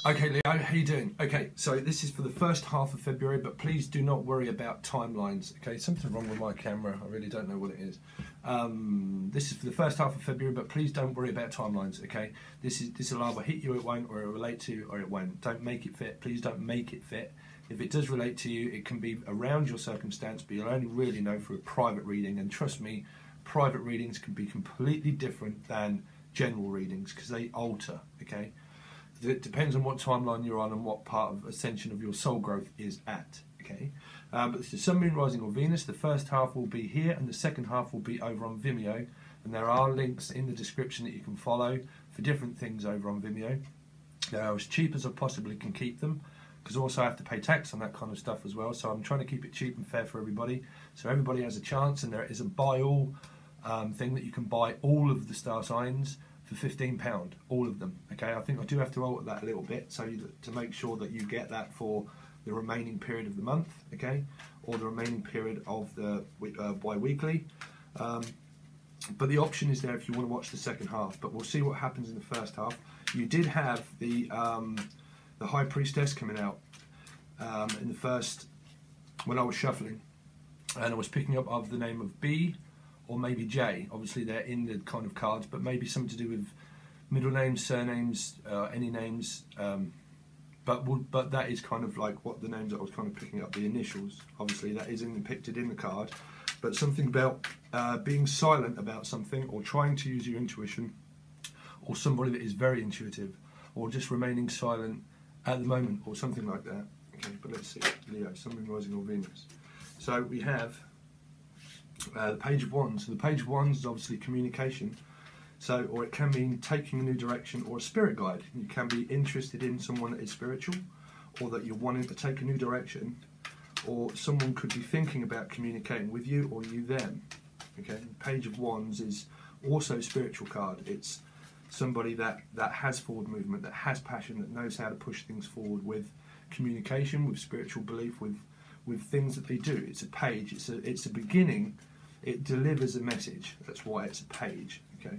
Okay, Leo, how you doing? Okay, so this is for the first half of February, but please do not worry about timelines. Okay, something wrong with my camera. I really don't know what it is. This is for the first half of February, but please don't worry about timelines. Okay, this will either hit you, it won't, or it will relate to you, or it won't. Don't make it fit. Please don't make it fit. If it does relate to you, it can be around your circumstance, but you'll only really know through a private reading. And trust me, private readings can be completely different than general readings because they alter. Okay. It depends on what timeline you're on and what part of ascension of your soul growth is at. Okay, but this is Sun, Moon, Rising or Venus. The first half will be here and the second half will be over on Vimeo, and there are links in the description that you can follow for different things over on Vimeo. They are as cheap as I possibly can keep them, because also I have to pay tax on that kind of stuff as well, so I'm trying to keep it cheap and fair for everybody, so everybody has a chance. And there is a buy all thing that you can buy all of the star signs for £15, all of them. Okay, I think I do have to alter that a little bit so to make sure that you get that for the remaining period of the month, okay, or the remaining period of the bi-weekly. But the option is there if you want to watch the second half. But we'll see what happens in the first half. You did have the High Priestess coming out in the first, when I was shuffling, and I was picking up of the name of B or maybe J. Obviously they're in the kind of cards, but maybe something to do with middle names, surnames, any names. But that is kind of like what the names that I was kind of picking up, the initials. Obviously that is depicted in the card, but something about being silent about something, or trying to use your intuition, or somebody that is very intuitive, or just remaining silent at the moment, or something like that. Okay, but let's see. Leo, Sun, Moon, Rising or Venus. So we have the Page of Wands. So the Page of Wands is obviously communication. So, or it can mean taking a new direction or a spirit guide. You can be interested in someone that is spiritual, or that you're wanting to take a new direction, or someone could be thinking about communicating with you, or you them. Okay, the Page of Wands is also a spiritual card. It's somebody that has forward movement, that has passion, that knows how to push things forward with communication, with spiritual belief, with things that they do. It's a page. It's a beginning. It delivers a message. That's why it's a page. Okay.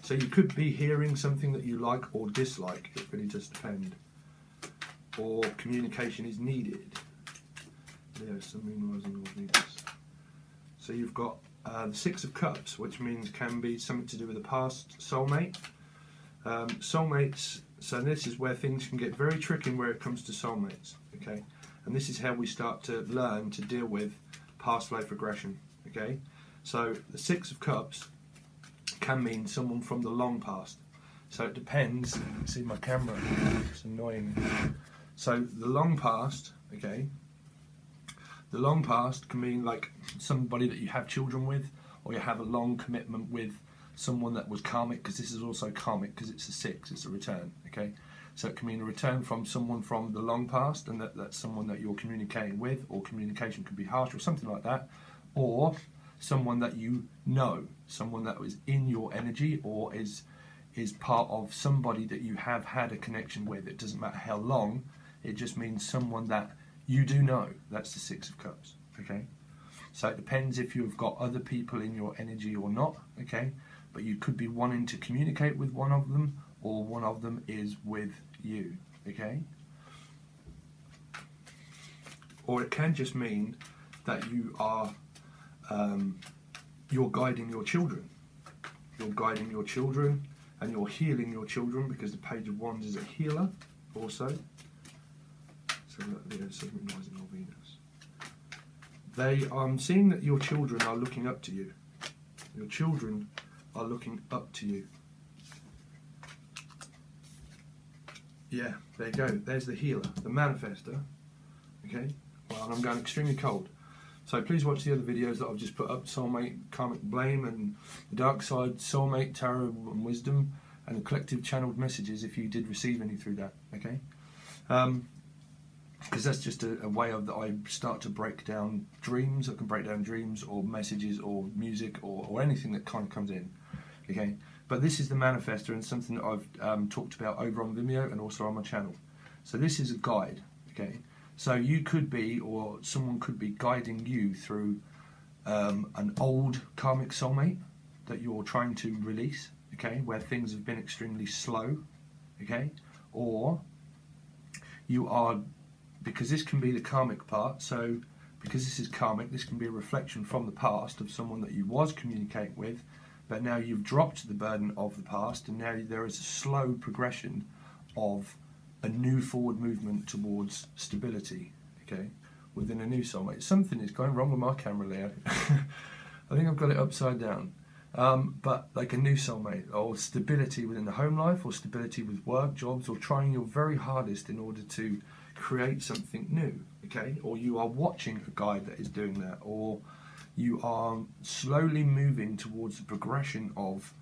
So you could be hearing something that you like or dislike. It really does depend. Or communication is needed. Yeah, Sun, Moon, Rising or Venus. So you've got the Six of Cups, which means can be something to do with a past soulmate. Soulmates. So this is where things can get very tricky where it comes to soulmates. Okay. And this is how we start to learn to deal with past life regression. Okay, so the Six of Cups can mean someone from the long past. So it depends. See my camera, it's annoying. So the long past, okay, the long past can mean like somebody that you have children with, or you have a long commitment with someone that was karmic, because this is also karmic because it's a six, it's a return. Okay. So it can mean a return from someone from the long past, and that's someone that you're communicating with, or communication could be harsh or something like that, or someone that you know, someone that was in your energy, or is part of somebody that you have had a connection with. It doesn't matter how long, it just means someone that you do know. That's the Six of Cups. Okay, so it depends if you've got other people in your energy or not. Okay, but you could be wanting to communicate with one of them, or one of them is with you, okay? Or it can just mean that you are, you're guiding your children. You're guiding your children, and you're healing your children, because the Page of Wands is a healer also. So there's Sun, Moon, Rising or Venus. I'm seeing that your children are looking up to you. Your children are looking up to you. Yeah, there you go. There's the healer, the manifester. Okay, well, I'm going extremely cold. So please watch the other videos that I've just put up: Soulmate, Karmic Blame, and the Dark Side, Soulmate, Tarot and Wisdom, and the collective channeled messages, if you did receive any through that. Okay, because that's just a way of that I start to break down dreams. I can break down dreams or messages or music or anything that kind of comes in. Okay. But this is the manifester, and something that I've talked about over on Vimeo and also on my channel. So this is a guide, okay? So you could be, or someone could be guiding you through an old karmic soulmate that you're trying to release, okay, where things have been extremely slow, okay, or you are, because this can be the karmic part, so because this is karmic, this can be a reflection from the past of someone that you was communicating with, but now you've dropped the burden of the past, and now there is a slow progression of a new forward movement towards stability, okay, within a new soulmate. Something is going wrong with my camera, Leo. I think I've got it upside down. But like a new soulmate, or stability within the home life, or stability with work, jobs, or trying your very hardest in order to create something new, okay? Or you are watching a guide that is doing that, or you are slowly moving towards the progression of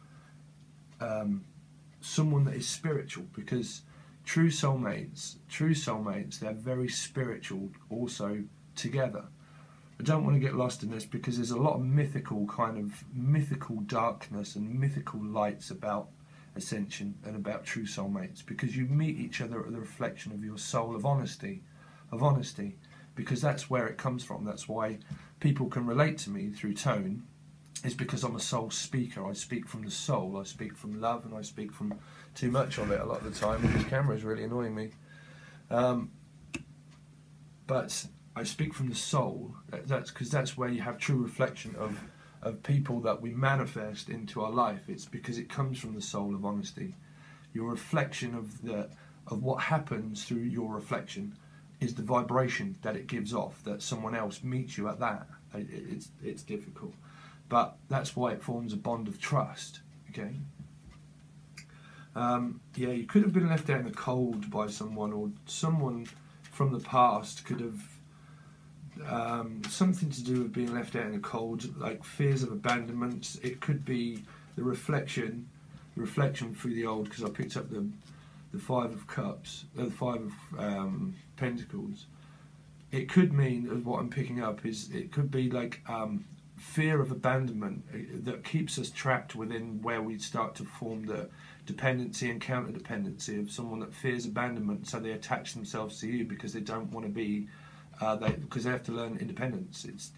someone that is spiritual, because true soulmates, they're very spiritual also together. I don't want to get lost in this because there's a lot of mythical darkness and mythical lights about ascension and about true soulmates, because you meet each other at the reflection of your soul of honesty, because that's where it comes from. That's why people can relate to me through tone, is because I'm a soul speaker. I speak from the soul, I speak from love, and I speak from too much of it a lot of the time, and this camera is really annoying me. But I speak from the soul. That's because that's where you have true reflection of people that we manifest into our life. It's because it comes from the soul of honesty. Your reflection of what happens through your reflection is the vibration that it gives off, that someone else meets you at that. It's difficult. But that's why it forms a bond of trust, okay? Yeah, you could have been left out in the cold by someone, or someone from the past could have something to do with being left out in the cold, like fears of abandonment. It could be the reflection through the old, because I picked up the Five of Cups, the Five of Pentacles. It could mean, what I'm picking up is, it could be like fear of abandonment that keeps us trapped within where we start to form the dependency and counter-dependency of someone that fears abandonment, so they attach themselves to you because they don't want to be, because they have to learn independence. It's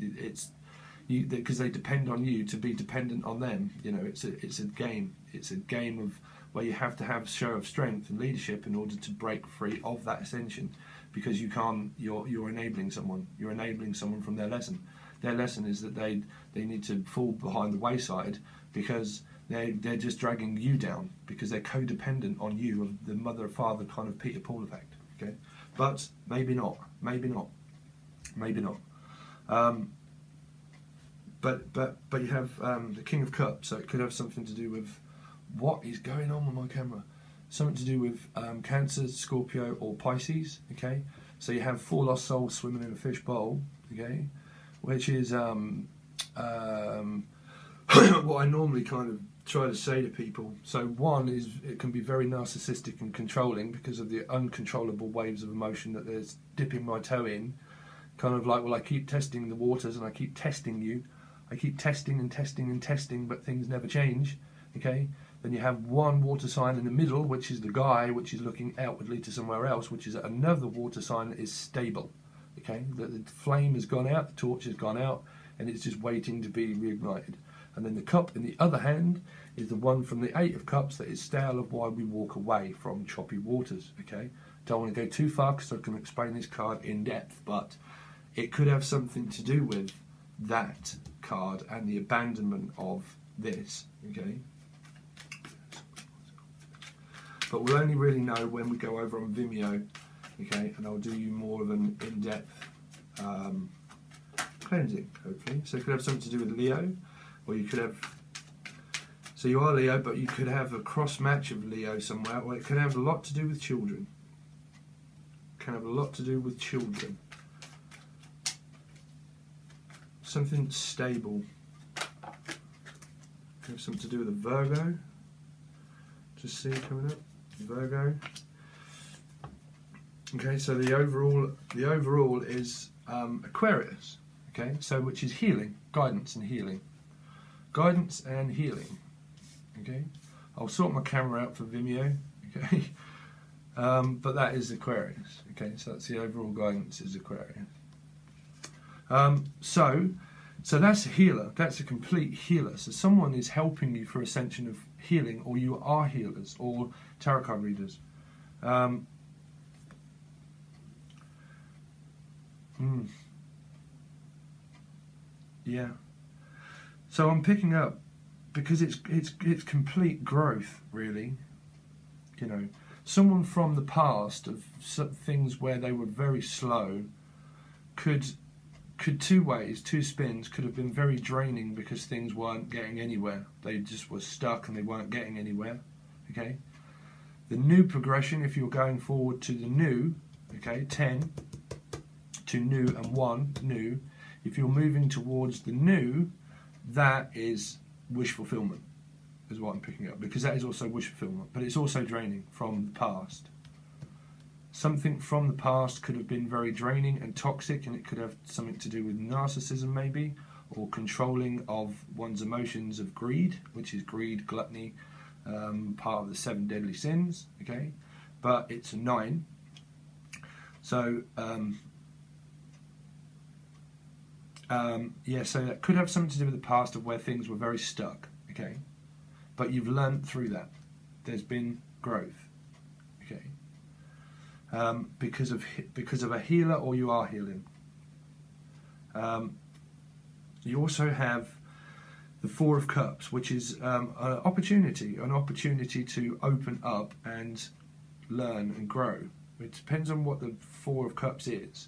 because they depend on you to be dependent on them. You know, it's a game. It's a game of where you have to have a show of strength and leadership in order to break free of that ascension, because you can't. You're enabling someone. You're enabling someone from their lesson. Their lesson is that they need to fall behind the wayside because they're just dragging you down, because they're codependent on you, of the mother father kind of Peter Paul effect. Okay, but maybe not. Maybe not. But you have the King of Cups, so it could have something to do with what is going on with my camera. Something to do with Cancer, Scorpio, or Pisces. Okay, so you have 4 lost souls swimming in a fish bowl. Okay, which is what I normally kind of try to say to people. So one is, it can be very narcissistic and controlling because of the uncontrollable waves of emotion that there's dipping my toe in. Kind of like, well, I keep testing the waters and I keep testing you. I keep testing and testing and testing, but things never change. Okay? Then you have one water sign in the middle, which is the guy, which is looking outwardly to somewhere else, which is another water sign that is stable. Okay? The flame has gone out, the torch has gone out, and it's just waiting to be reignited. And then the cup in the other hand is the one from the 8 of Cups that is stale of why we walk away from choppy waters. Okay? Don't want to go too far because I can explain this card in depth, but it could have something to do with that card and the abandonment of this. Okay? But we'll only really know when we go over on Vimeo. Okay? And I'll do you more of an in-depth cleansing, hopefully. So it could have something to do with Leo. Or you could have, so you are Leo, but you could have a cross match of Leo somewhere, or it could have a lot to do with children. It can have a lot to do with children. Something stable. Could have something to do with a Virgo. Just see coming up, Virgo. Okay, so the overall is Aquarius. Okay, so which is healing, guidance and healing. Guidance and healing. Okay, I'll sort my camera out for Vimeo. Okay, But that is Aquarius. Okay, so that's the overall guidance is Aquarius. So that's a healer. That's a complete healer. So someone is helping you for ascension of healing, or you are healers, or tarot card readers. Yeah. So I'm picking up because it's complete growth, really. You know, someone from the past of things where they were very slow could two spins could have been very draining because things weren't getting anywhere. They just were stuck and they weren't getting anywhere. Okay. The new progression, if you're going forward to the new, okay, 10 to new and 1 new. If you're moving towards the new, that is wish fulfillment, is what I'm picking up, because that is also wish fulfillment, but it's also draining from the past. Something from the past could have been very draining and toxic, and it could have something to do with narcissism maybe, or controlling of one's emotions of greed, which is greed, gluttony, part of the 7 deadly sins, okay? But it's a 9. So, yeah, so that could have something to do with the past of where things were very stuck, okay? But you've learned through that. There's been growth, okay? Because of a healer, or you are healing. You also have the 4 of Cups, which is an opportunity to open up and learn and grow. It depends on what the 4 of Cups is.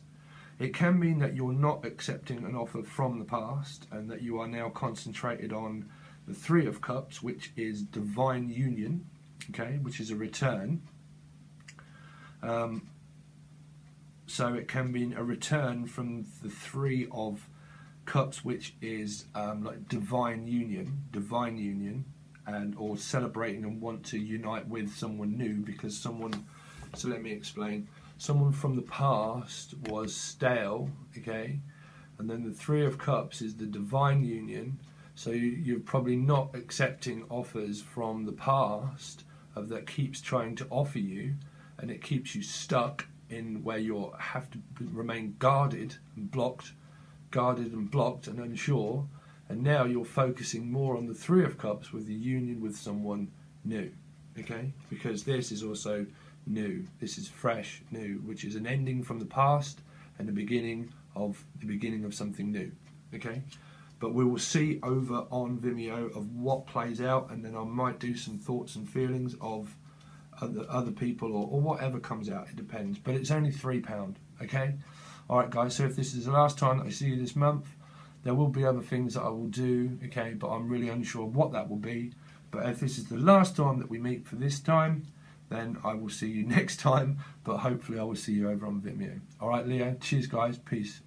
It can mean that you're not accepting an offer from the past and that you are now concentrated on the 3 of Cups, which is divine union, okay, which is a return. So it can mean a return from the 3 of Cups, which is like divine union, and or celebrating and want to unite with someone new because someone. So let me explain. Someone from the past was stale, okay, and then the 3 of Cups is the divine union. So you're probably not accepting offers from the past of that keeps trying to offer you, and it keeps you stuck in where you have to remain guarded and blocked and unsure. And now you're focusing more on the 3 of Cups with the union with someone new, okay? Because this is also new. This is fresh, new, which is an ending from the past and the beginning of something new, okay? But we will see over on Vimeo of what plays out, and then I might do some thoughts and feelings of other people or whatever comes out. It depends. But it's only £3, okay? All right, guys. So if this is the last time I see you this month, there will be other things that I will do, okay? But I'm really unsure what that will be. But if this is the last time that we meet for this time, then I will see you next time. But hopefully I will see you over on Vimeo. All right, Leo. Cheers, guys. Peace.